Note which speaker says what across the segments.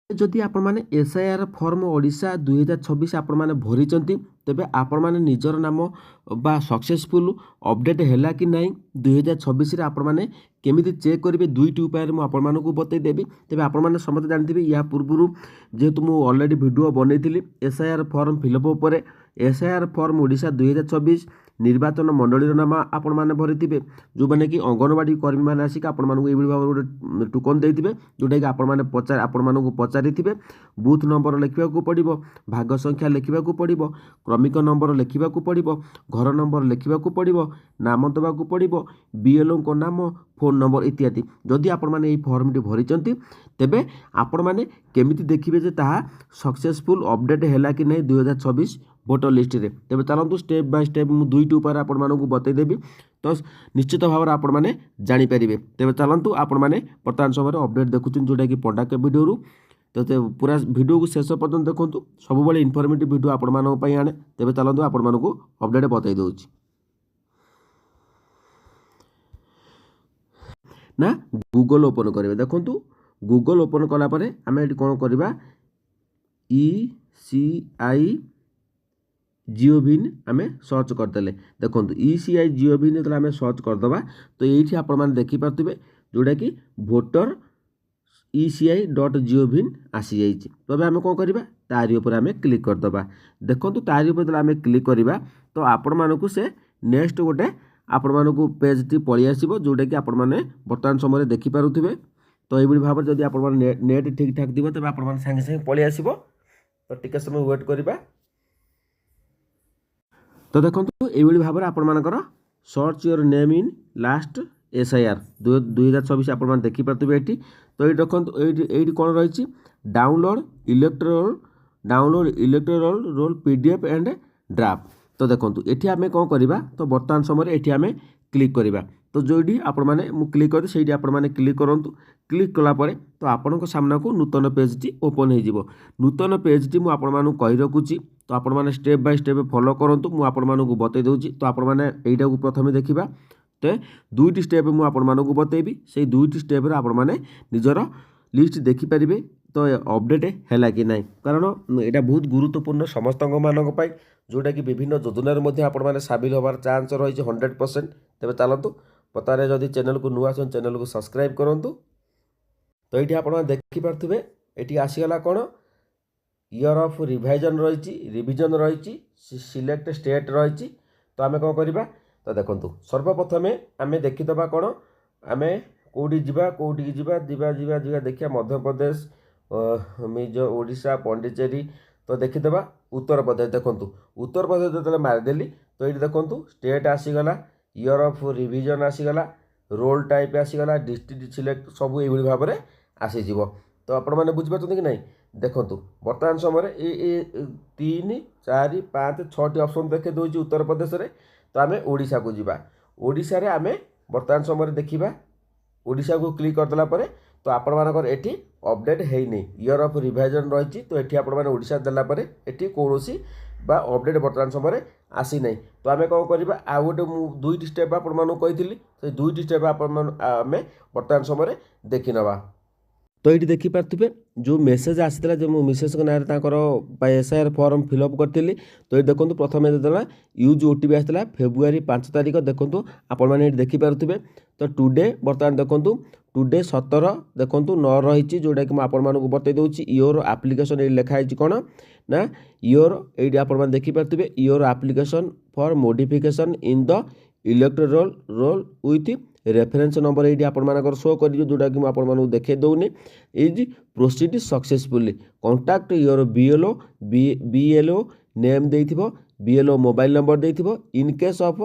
Speaker 1: जदि आपण मैंने एसआईआर फॉर्म ओडिशा 2026 आपण मैंने भरीचंती तेबे आपण मैंने निजर नाम बा सक्सेसफुल अपडेट हैला कि नहीं 2026 रे आपण मैंने केमिति चेक करेंगे दुईटी उपाय मु आपण मानकु बतईदेवी। तेबे आपण मैंने समस्त जानते या पूर्व जेहेतु मुझे ऑलरेडी वीडियो बनई एसआईआर फॉर्म फिलअप उपर एसआईआर फॉर्म ओडिशा 2026 निर्वाचन मंडलीर नाम आपण मैंने भरी जो मैंने कि अंगनवाड़ी कर्मी मैंने आसिक आपण मानकु एभली भाव गोटे टोकन देइथिबे जोटा कि आपण मैंने आपण मानकु पचारिथिबे बूथ नंबर लिखा पड़ो भाग संख्या लिखा पड़ो क्रमिक नंबर लिखा पड़ो घर नंबर लिखा पड़ो नाम देवाक पड़ो बीएलओ को नाम फोन नंबर इत्यादि जदि आपण मैंने फॉर्म टी भरीचंती तेबे आपण मैंने केमिति देखिबे जे ताहा सक्सेसफुल अपडेट हैला कि नहीं 2026 भोटर लिस्ट रे। तेबे चलंतु स्टेप बाय स्टेप मु दुईटी उपाय आपण मानकु बतईदेवी तो निश्चित भाव में आपण मैंने जानीपारे। तेबे चलंतु आपण मैंने वर्तमान समय अपडेट देखुछन जोटा कि पंडा के वीडियो तो पूरा वीडियो को शेष पर्यटन देखूँ सब बड़े इनफॉर्मेटिव वीडियो आपण मानक पई आने। तेबे चलंतु आपण मानकु अपडेट बतई दउछि ना गूगल ओपन करेंगे। देखूँ गूगल ओपन कला परे आमे एटी कोन करबा ECI जिओभिन आमे सर्च करदेले। देखो ECI जिओभिन जो आमे सर्च करदबा तो ये आपण मैंने देखिपे जोटा कि भोटर ECI.gov आसी जाइए। तबे आमे कौन करबा तारी ऊपर आमे क्लिक करदबा। देखो तारी ऊपर आमे क्लिक करबा तो आपण मानकु से नेक्स्ट गोटे आपण मानकु पेज टी पळि आसीबो जोटा कि आपण माने वर्तमान समय देखि पारुथिबे। तो एभली भाव जदि आपण माने नेट ठीक ठाक दिबो तबे आपण माने संगे संगे पळि आसीबो। तो टिके समय वेट करबा। तो देखो ये भाव में आपण मानकर search your name in last SIR 2024 आप देखिपे ये। तो ये देखो ये कौन रही download electoral roll PDF and draft. तो देखो ये आम कौन करवा तो बर्तमान समय ये आम क्लिक करवा। तो जोटी आपण मैंने क्लिक कर से मैंने क्लिक करूँ क्लिक कलापर तो आपण सामना को नूतन पेज टी ओपन हो नूतन पेज टी मुझे कही रखुची। तो आपण मैंने स्टेप बाय स्टेप फॉलो करूँ मुझे बतई दूसरी। तो आपण मैंने यहीटा को प्रथम देखा तो दुईटी स्टेप मुझे आपण मानक बतईबी से दुईटी स्टेप आपण मैंने निजर लिस्ट देखिपारे तो अपडेट है कि नहीं कारण यहाँ बहुत गुरुत्वपूर्ण समस्त मानक पाई जोटा कि विभिन्न योजन आपण मैंने सामिल होवार चांस रही 100%। तेज चलतु पतारे जदि चैनल को नुआ चैनल को सब्सक्राइब करूँ। तो ये आप देखिपे ये आसीगला कौन ईयर ऑफ रिवाइजन रिविजन रही सिलेक्ट स्टेट रही। तो आम कौन करवा तो देखो सर्वप्रथम आम देखीदबा कौन आम कौटी जावा कौटी जावा देखिए मध्य प्रदेश मिजो ओडिशा पांडिचेरी। तो देखीदबा उत्तर प्रदेश। देखो उत्तर प्रदेश जो मारिदेली तो ये देखो स्टेट आसीगला ईयर ऑफ रिविजन आसीगला रोल टाइप आसीगला डिस्ट्रिक्ट सिलेक्ट सब ये भाव में आसीज। तो आपण मैंने बुझीपार कि नहीं देखो बर्तमान समय ये 3 4 5 6टी ऑप्शन देखे दूसरी उत्तर प्रदेश में। तो आम ओडिशा को जीवा ओडिशा रे आम बर्तमान समय देखा ओडिशा को क्लिक करदेला तो आपण मानकर एठी अपडेट है नहीं ईयर ऑफ रिवाइजन रही। तो ये आपण मैंने ओडिशा देलापर एठी कौनसी बा अपडेट बर्तमान समय आसी नहीं। तो आम कौन करवा आ गोटे दुईटी स्टेप आपण मानक कही से दुईटी स्टेप आम बर्तमान समय देखी नवा। तो ये देखिपे जो मेसेज आसाला जो मु मिसेस ना एसआईआर फॉर्म फिलअप करी। तो ये देखो प्रथम यूज ओटीपी आसाला फेब्रुआरी 5 तारिख। देखो आपण मैंने देखिपे तो टुडे बर्तमान देखो टुडे 17 देखो 9 रही जोटा कि मुझे बतई दूसरी योर आप्लिकेसन ये लिखाई कौन ना योर ये आप देखिपे your application for modification in the electoral roll with reference number ये आपर शो कर जोटा कि मुझे देखे दौनी is proceed successfully contact your BLO name दे बीएलओ मोबाइल नंबर दे in case of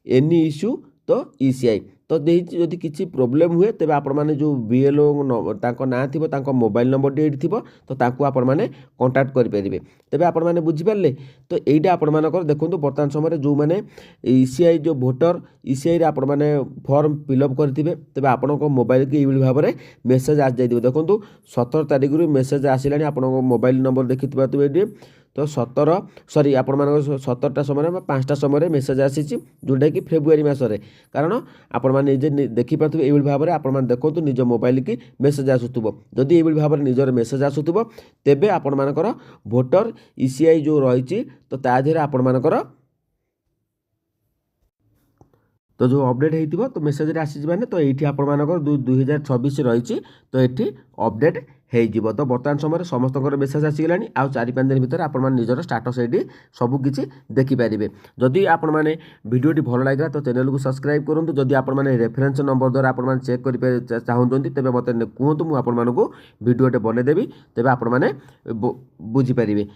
Speaker 1: any issue तो ECI। तो जदि किसी प्रोब्लेम हुए तेज आपण मैंने जो बीएलओ ना थी मोबाइल नंबर टी थी तो आपण मैंने कांटेक्ट करेंगे। तेज आपण मैंने बुझीपारे। तो यहीटा आपर देखो बर्तमान समय जो मैंने ECI जो भोटर ECI आपण मैंने फॉर्म फिलअप करेंगे तेज आपण मोबाइल की ये भाव में मेसेज आसी जाइए। देखो 17 तारिख मेसेज आसला आप मोबाइल नंबर देखी। तो 17 17टा समय 5टा समय मेसेज आसी जोटाकि फेब्रुआरी मसरे कारण आपण निजे देखिपे ये भाव में आपण देखो निज मोबाइल की मेसेज आसूब जदि ये भाव में निजर मेसेज आसूब तेबे आपण मानकर भोटर ईसीआई जो रही तो ता देहरे आपण मानकर तो जो अपडेट होती तो मेसेज आसी मैंने तो ये आपर 2026 रही तो ये अपडेट हो तो बर्तमान समय समस्त मेसेज आसीगला आउ 4-5 दिन भितर आप निजर स्टाटस ये सबकि देखिपारे जदि आपण मैंने भिडियोटी भल लगा तो चैनल को सब्सक्राइब करूँ जदि आप रेफरेन्स नंबर द्वारा आप चेक कर चाहते तेज मत कहतु मुझे भिडियोटे बनईदेवी तेज आप बुझीपारे।